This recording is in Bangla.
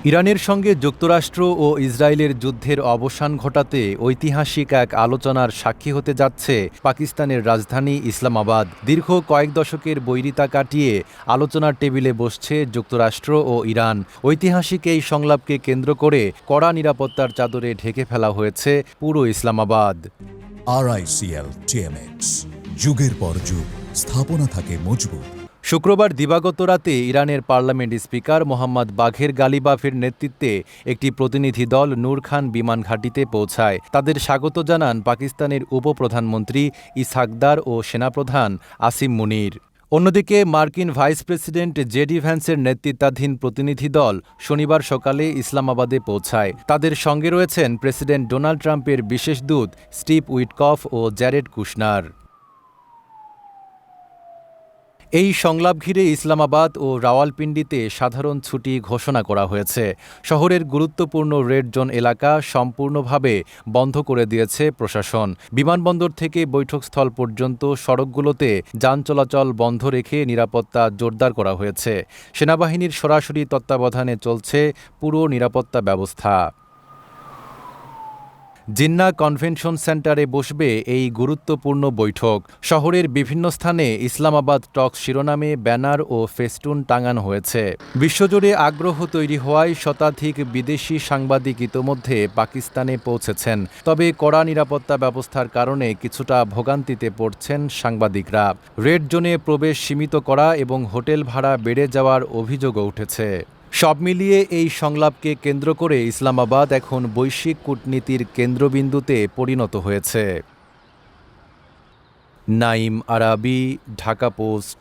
ইরানের সঙ্গে যুক্তরাষ্ট্র ও ইসরায়েলের যুদ্ধের অবসান ঘটাতে ঐতিহাসিক এক আলোচনার সাক্ষী হতে যাচ্ছে পাকিস্তানের রাজধানী ইসলামাবাদ। দীর্ঘ কয়েক দশকের বৈরিতা কাটিয়ে আলোচনার টেবিলে বসছে যুক্তরাষ্ট্র ও ইরান। ঐতিহাসিক এই সংলাপকে কেন্দ্র করে কড়া নিরাপত্তার চাদরে ঢেকে ফেলা হয়েছে পুরো ইসলামাবাদ। RICL TMX, যুগের পর যুগ স্থাপনা থাকে মজবুত। শুক্রবার দিবাগত রাতে ইরানের পার্লামেন্ট স্পিকার মোহাম্মদ বাঘের গালিবাফের নেতৃত্বে একটি প্রতিনিধি দল নূর খান বিমান ঘাঁটিতে পৌঁছায়। তাদের স্বাগত জানান পাকিস্তানের উপপ্রধানমন্ত্রী ইসহাকদার ও সেনাপ্রধান আসিম মুনির। অন্যদিকে মার্কিন ভাইস প্রেসিডেন্ট জেডি ভ্যান্সের নেতৃত্বাধীন প্রতিনিধি দল শনিবার সকালে ইসলামাবাদে পৌঁছায়। তাদের সঙ্গে রয়েছেন প্রেসিডেন্ট ডোনাল্ড ট্রাম্পের বিশেষ দূত স্টিভ উইটকফ ও জ্যারেড কুশনার। এই সংলাপ ঘিরে ইসলামাবাদ ও রাওয়ালপিন্ডিতে সাধারণ ছুটি ঘোষণা করা হয়েছে। শহরের গুরুত্বপূর্ণ রেড জোন এলাকা সম্পূর্ণভাবে বন্ধ করে দিয়েছে প্রশাসন। বিমানবন্দর থেকে বৈঠকস্থল পর্যন্ত সড়কগুলোতে যান চলাচল বন্ধ রেখে নিরাপত্তা জোরদার করা হয়েছে। সেনাবাহিনীর সরাসরি তত্ত্বাবধানে চলছে পুরো নিরাপত্তা ব্যবস্থা। জিন্নাহ কনভেনশন সেন্টারে বসবে এই গুরুত্বপূর্ণ বৈঠক। শহরের বিভিন্ন স্থানে ইসলামাবাদ টক্স শিরোনামে ব্যানার ও ফেস্টুন টাঙানো হয়েছে। বিশ্বজুড়ে আগ্রহ তৈরি হওয়ায় শতাধিক বিদেশি সাংবাদিক ইতোমধ্যে পাকিস্তানে পৌঁছেছেন। তবে কড়া নিরাপত্তা ব্যবস্থার কারণে কিছুটা ভোগান্তিতে পড়ছেন সাংবাদিকরা। রেড জোনে প্রবেশ সীমিত করা এবং হোটেল ভাড়া বেড়ে যাওয়ার অভিযোগও উঠেছে। সব মিলিয়ে এই সংলাপকে কেন্দ্র করে ইসলামাবাদ এখন বৈশ্বিক কূটনীতির কেন্দ্রবিন্দুতে পরিণত হয়েছে। নাঈম আরাবী, ঢাকা পোস্ট।